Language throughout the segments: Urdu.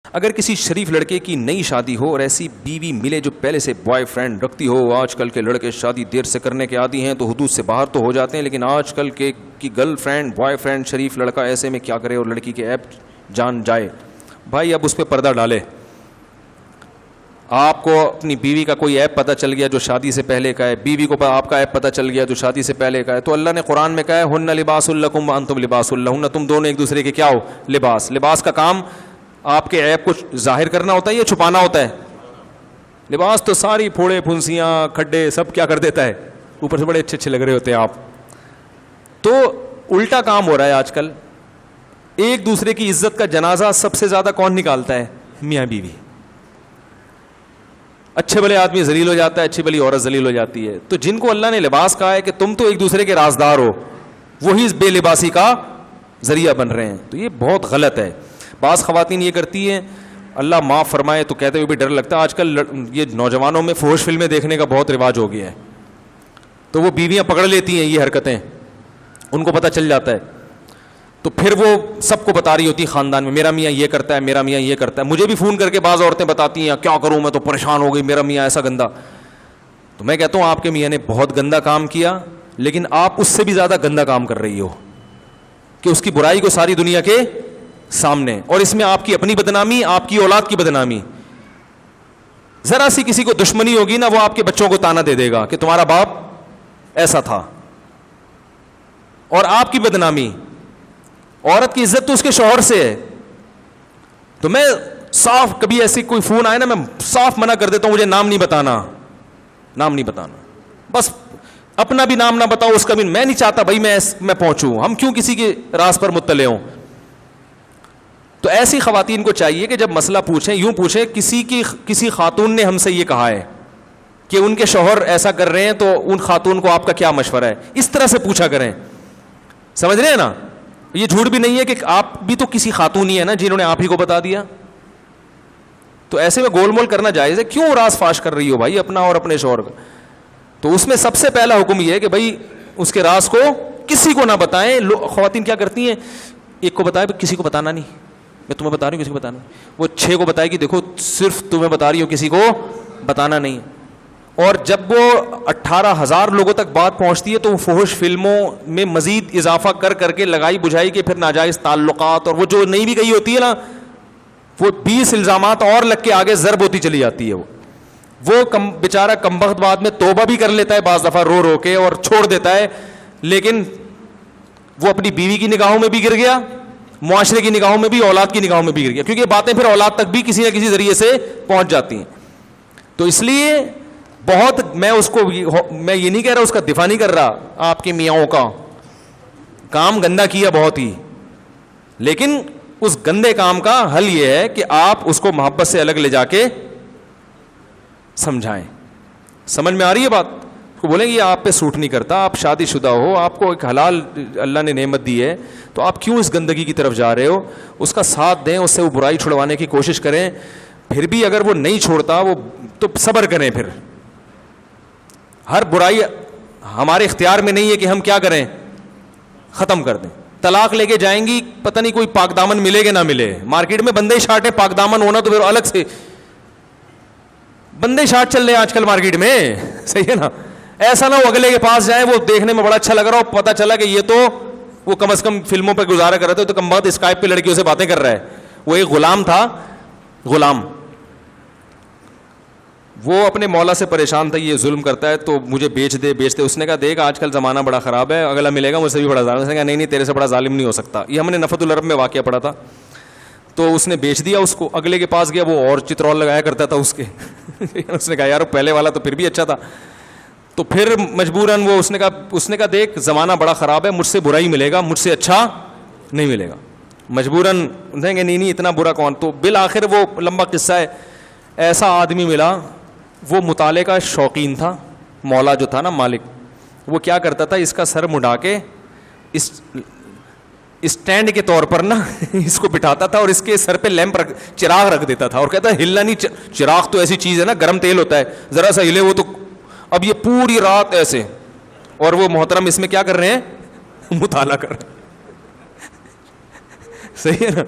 اگر کسی شریف لڑکے کی نئی شادی ہو اور ایسی بیوی ملے جو پہلے سے بوائے فرینڈ رکھتی ہو. آج کل کے لڑکے شادی دیر سے کرنے کے عادی ہیں تو حدود سے باہر تو ہو جاتے ہیں, لیکن آج کل کے کی گرل فرینڈ بوائے فرینڈ شریف لڑکا ایسے میں کیا کرے اور لڑکی کے ایپ جان جائے؟ بھائی اب اس پہ پردہ ڈالے. آپ کو اپنی بیوی کا کوئی ایپ پتہ چل گیا جو شادی سے پہلے کا ہے, بیوی کو آپ کا ایپ پتہ چل گیا جو شادی سے پہلے کا ہے, تو اللہ نے قرآن میں کہا ہے ہن لباس لکم وانتم لباس لہن, تم دونوں ایک دوسرے کے کیا ہو؟ لباس. لباس کا کام آپ کے عیب کو ظاہر کرنا ہوتا ہے یا چھپانا ہوتا ہے؟ لباس تو ساری پھوڑے پھنسیاں کھڈے سب کیا کر دیتا ہے, اوپر سے بڑے اچھے اچھے لگ رہے ہوتے ہیں آپ. تو الٹا کام ہو رہا ہے آج کل. ایک دوسرے کی عزت کا جنازہ سب سے زیادہ کون نکالتا ہے؟ میاں بیوی. اچھے بھلے آدمی ذلیل ہو جاتا ہے, اچھی بھلی عورت ذلیل ہو جاتی ہے. تو جن کو اللہ نے لباس کہا ہے کہ تم تو ایک دوسرے کے رازدار ہو, وہی اس بے لباسی کا ذریعہ بن رہے ہیں. تو یہ بہت غلط ہے. بعض خواتین یہ کرتی ہیں, اللہ معاف فرمائے تو کہتے ہوئے بھی ڈر لگتا ہے, آج کل یہ نوجوانوں میں فحش فلمیں دیکھنے کا بہت رواج ہو گیا ہے. تو وہ بیویاں پکڑ لیتی ہیں یہ حرکتیں, ان کو پتہ چل جاتا ہے, تو پھر وہ سب کو بتا رہی ہوتی ہے خاندان میں, میرا میاں یہ کرتا ہے, میرا میاں یہ کرتا ہے. مجھے بھی فون کر کے بعض عورتیں بتاتی ہیں کیا کروں میں تو پریشان ہو گئی, میرا میاں ایسا گندا. تو میں کہتا ہوں آپ کے میاں نے بہت گندا کام کیا, لیکن آپ اس سے بھی زیادہ گندا کام کر رہی ہو کہ اس کی برائی کو ساری دنیا کے سامنے, اور اس میں آپ کی اپنی بدنامی, آپ کی اولاد کی بدنامی. ذرا سی کسی کو دشمنی ہوگی نا, وہ آپ کے بچوں کو تانا دے دے گا کہ تمہارا باپ ایسا تھا, اور آپ کی بدنامی. عورت کی عزت تو اس کے شوہر سے ہے. تو میں صاف, کبھی ایسی کوئی فون آئے نا میں صاف منع کر دیتا ہوں, مجھے نام نہیں بتانا, نام نہیں بتانا, بس اپنا بھی نام نہ بتاؤ, اس کا بھی. میں نہیں چاہتا بھائی میں پہنچوں, ہم کیوں کسی کے راز پر مطلع ہوں. تو ایسی خواتین کو چاہیے کہ جب مسئلہ پوچھیں یوں پوچھیں, کسی خاتون نے ہم سے یہ کہا ہے کہ ان کے شوہر ایسا کر رہے ہیں, تو ان خاتون کو آپ کا کیا مشورہ ہے, اس طرح سے پوچھا کریں. سمجھ رہے ہیں نا؟ یہ جھوٹ بھی نہیں ہے کہ آپ بھی تو کسی خاتون ہی ہے نا جنہوں نے آپ ہی کو بتا دیا. تو ایسے میں گول مول کرنا جائز ہے. کیوں راز فاش کر رہی ہو بھائی اپنا اور اپنے شوہر کا؟ تو اس میں سب سے پہلا حکم یہ ہے کہ بھائی اس کے راز کو کسی کو نہ بتائیں. خواتین کیا کرتی ہیں, ایک کو بتائے کسی کو بتانا نہیں, میں تمہیں بتا رہی ہوں کسی کو بتانا نہیں. وہ 6 کو بتائے گی دیکھو صرف تمہیں بتا رہی ہوں کسی کو بتانا نہیں. اور جب وہ 18,000 لوگوں تک بات پہنچتی ہے تو وہ فحش فلموں میں مزید اضافہ کر کر کے لگائی بجھائی کے پھر ناجائز تعلقات, اور وہ جو نہیں بھی گئی ہوتی ہے نا, وہ 20 الزامات اور لگ کے آگے ضرب ہوتی چلی جاتی ہے. وہ بیچارہ کمبخت بعد میں توبہ بھی کر لیتا ہے بعض دفعہ رو رو کے اور چھوڑ دیتا ہے, لیکن وہ اپنی بیوی کی نگاہوں میں بھی گر گیا, معاشرے کی نگاہوں میں بھی, اولاد کی نگاہوں میں بھی گر گیا, کیونکہ یہ باتیں پھر اولاد تک بھی کسی نہ کسی ذریعے سے پہنچ جاتی ہیں. تو اس لیے بہت, میں یہ نہیں کہہ رہا, اس کا دفاع نہیں کر رہا, آپ کے میاں کا کام گندا کیا بہت ہی, لیکن اس گندے کام کا حل یہ ہے کہ آپ اس کو محبت سے الگ لے جا کے سمجھائیں. سمجھ میں آ رہی ہے بات؟ کو بولیں گے یہ آپ پہ سوٹ نہیں کرتا, آپ شادی شدہ ہو, آپ کو ایک حلال اللہ نے نعمت دی ہے, تو آپ کیوں اس گندگی کی طرف جا رہے ہو؟ اس کا ساتھ دیں, اس سے وہ برائی چھڑوانے کی کوشش کریں. پھر بھی اگر وہ نہیں چھوڑتا وہ تو صبر کریں. پھر ہر برائی ہمارے اختیار میں نہیں ہے کہ ہم کیا کریں, ختم کر دیں. طلاق لے کے جائیں گی, پتہ نہیں کوئی پاک دامن ملے گا نہ ملے. مارکیٹ میں بندے شارٹ ہے, پاک دامن ہونا تو پھر الگ سے. بندے شارٹ چل رہے ہیں آج کل مارکیٹ میں, صحیح ہے نا؟ ایسا نہ ہو اگلے کے پاس جائیں, وہ دیکھنے میں بڑا اچھا لگ رہا ہو, پتہ چلا کہ یہ تو وہ کم از کم فلموں پہ گزارا کر رہا تھا, تو کم بات اسکائپ پہ لڑکیوں سے باتیں کر رہا ہے. وہ ایک غلام تھا, غلام, وہ اپنے مولا سے پریشان تھا, یہ ظلم کرتا ہے تو مجھے بیچ دے. اس نے کہا دیکھ آج کل زمانہ بڑا خراب ہے, اگلا ملے گا مجھ سے بھی بڑا ظالم. اس نے کہا نہیں تیرے سے بڑا ظالم نہیں ہو سکتا. یہ ہم نے نفت العرب میں واقعہ پڑھا تھا. تو اس نے بیچ دیا اس کو. اگلے کے پاس گیا, وہ اور چترول لگایا کرتا تھا اس کے. اس نے کہا یار پہلے والا تو پھر بھی اچھا تھا. تو پھر مجبوراً وہ اس نے کہا دیکھ زمانہ بڑا خراب ہے, مجھ سے برا ہی ملے گا, مجھ سے اچھا نہیں ملے گا. مجبوراً کہیں گے نہیں اتنا برا کون. تو بالآخر وہ لمبا قصہ ہے, ایسا آدمی ملا, وہ مطالعے کا شوقین تھا. مولا جو تھا نا مالک, وہ کیا کرتا تھا, اس کا سر مڈا کے اسٹینڈ کے طور پر نا اس کو بٹھاتا تھا, اور اس کے سر پہ لیمپ چراغ رکھ دیتا تھا, اور کہتا ہے ہلنا نہیں. چراغ تو ایسی چیز ہے نا, گرم تیل ہوتا ہے, ذرا سا ہلے وہ تو اب یہ پوری رات ایسے. اور وہ محترم اس میں کیا کر رہے ہیں, مطالعہ کر رہے ہیں. صحیح ہے نا؟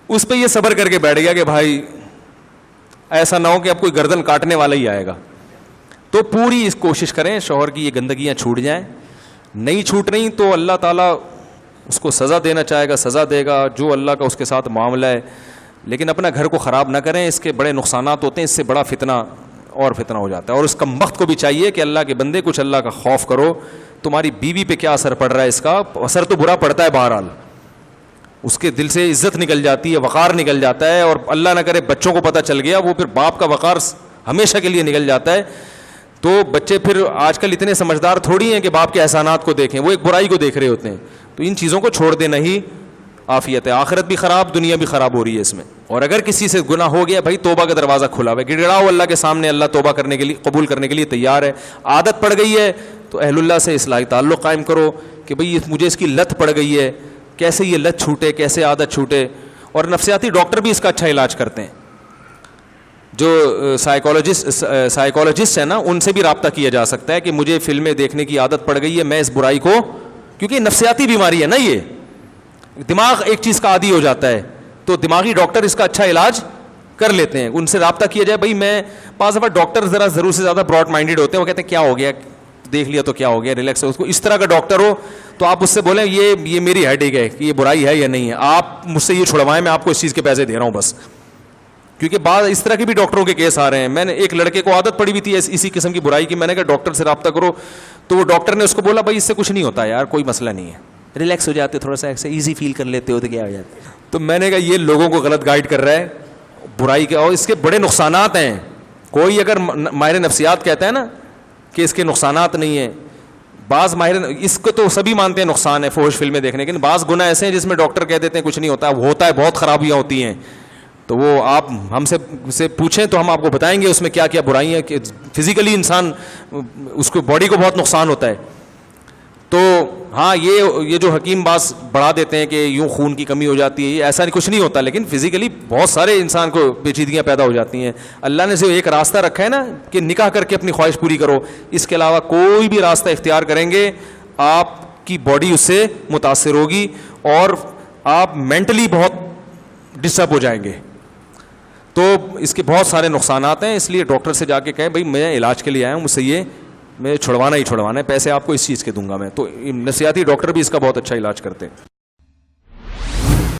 اس پہ یہ صبر کر کے بیٹھ گیا کہ بھائی ایسا نہ ہو کہ اب کوئی گردن کاٹنے والا ہی آئے گا. تو پوری اس کوشش کریں شوہر کی یہ گندگیاں چھوٹ جائیں. نہیں چھوٹ رہی تو اللہ تعالیٰ اس کو سزا دینا چاہے گا, سزا دے گا, جو اللہ کا اس کے ساتھ معاملہ ہے. لیکن اپنا گھر کو خراب نہ کریں, اس کے بڑے نقصانات ہوتے ہیں, اس سے بڑا فتنہ اور فتنہ ہو جاتا ہے. اور اس کمبخت کو بھی چاہیے کہ اللہ کے بندے کچھ اللہ کا خوف کرو. تمہاری بیوی پہ کیا اثر پڑ رہا ہے, اس کا اثر تو برا پڑتا ہے بہرحال, اس کے دل سے عزت نکل جاتی ہے, وقار نکل جاتا ہے, اور اللہ نہ کرے بچوں کو پتہ چل گیا, وہ پھر باپ کا وقار ہمیشہ کے لیے نکل جاتا ہے. تو بچے پھر آج کل اتنے سمجھدار تھوڑی ہیں کہ باپ کے احسانات کو دیکھیں, وہ ایک برائی کو دیکھ رہے ہوتے ہیں. تو ان چیزوں کو چھوڑ دینا ہی عافیت ہے. آخرت بھی خراب, دنیا بھی خراب ہو رہی ہے اس میں. اور اگر کسی سے گناہ ہو گیا, بھائی توبہ کا دروازہ کھلا ہوا ہے, گڑگڑاؤ اللہ کے سامنے, اللہ توبہ کرنے کے لیے, قبول کرنے کے لیے تیار ہے. عادت پڑ گئی ہے تو اہل اللہ سے اصلاحی تعلق قائم کرو کہ بھئی مجھے اس کی لت پڑ گئی ہے, کیسے یہ لت چھوٹے, کیسے عادت چھوٹے. اور نفسیاتی ڈاکٹر بھی اس کا اچھا علاج کرتے ہیں. جو سائیکالوجسٹ ہیں نا, ان سے بھی رابطہ کیا جا سکتا ہے کہ مجھے فلمیں دیکھنے کی عادت پڑ گئی ہے, میں اس برائی کو, کیونکہ نفسیاتی بیماری ہے نا, یہ دماغ ایک چیز کا عادی ہو جاتا ہے, تو دماغی ڈاکٹر اس کا اچھا علاج کر لیتے ہیں. ان سے رابطہ کیا جائے. بھائی میں بعض دفعہ ڈاکٹر ذرا ضرور سے زیادہ براڈ مائنڈیڈ ہوتے ہیں, وہ کہتے ہیں کیا ہو گیا, دیکھ لیا تو کیا ہو گیا, ریلیکس ہو. اس کو اس طرح کا ڈاکٹر ہو تو آپ اس سے بولیں یہ میری ہیڈ ایک ہے, کہ یہ برائی ہے یا نہیں ہے, آپ مجھ سے یہ چھڑوائیں, میں آپ کو اس چیز کے پیسے دے رہا ہوں بس. کیونکہ بعض اس طرح کے بھی ڈاکٹروں کے کیس آ رہے ہیں. میں نے ایک لڑکے کو عادت پڑی ہوئی تھی اسی قسم کی برائی کی, میں نے کہا ڈاکٹر سے رابطہ کرو, تو وہ ڈاکٹر نے اس کو بولا بھائی اس سے کچھ نہیں ہوتا یار, کوئی مسئلہ نہیں ہے, ریلیکس ہو جاتے, تھوڑا سا ایسے ایزی فیل کر لیتے ہو تو کیا ہو جاتا ہے. تو میں نے کہا یہ لوگوں کو غلط گائیڈ کر رہا ہے برائی کے, اور اس کے بڑے نقصانات ہیں. کوئی اگر ماہر نفسیات کہتا ہے نا کہ اس کے نقصانات نہیں ہیں, بعض ماہر اس کو تو سبھی مانتے ہیں نقصان ہے فحش فلمیں دیکھنے کے, لیکن بعض گناہ ایسے ہیں جس میں ڈاکٹر کہہ دیتے ہیں کچھ نہیں ہوتا, ہوتا ہے, بہت خرابیاں ہوتی ہیں. تو وہ آپ ہم سے پوچھیں تو ہم آپ کو بتائیں گے اس میں کیا کیا برائیاں, کہ فزیکلی انسان اس کو باڈی کو بہت نقصان ہوتا ہے. تو ہاں یہ جو حکیم باز بڑھا دیتے ہیں کہ یوں خون کی کمی ہو جاتی ہے, ایسا کچھ نہیں ہوتا, لیکن فزیکلی بہت سارے انسان کو پیچیدگیاں پیدا ہو جاتی ہیں. اللہ نے جو ایک راستہ رکھا ہے نا کہ نکاح کر کے اپنی خواہش پوری کرو, اس کے علاوہ کوئی بھی راستہ اختیار کریں گے آپ کی باڈی اس سے متاثر ہوگی اور آپ مینٹلی بہت ڈسٹرب ہو جائیں گے. تو اس کے بہت سارے نقصانات ہیں, اس لیے ڈاکٹر سے جا کے کہیں بھائی میں علاج کے لیے آیا ہوں, مجھ سے یہ میں چھڑوانا ہی چھڑوانا ہے, پیسے آپ کو اس چیز کے دوں گا میں. تو نفسیاتی ڈاکٹر بھی اس کا بہت اچھا علاج کرتے ہیں.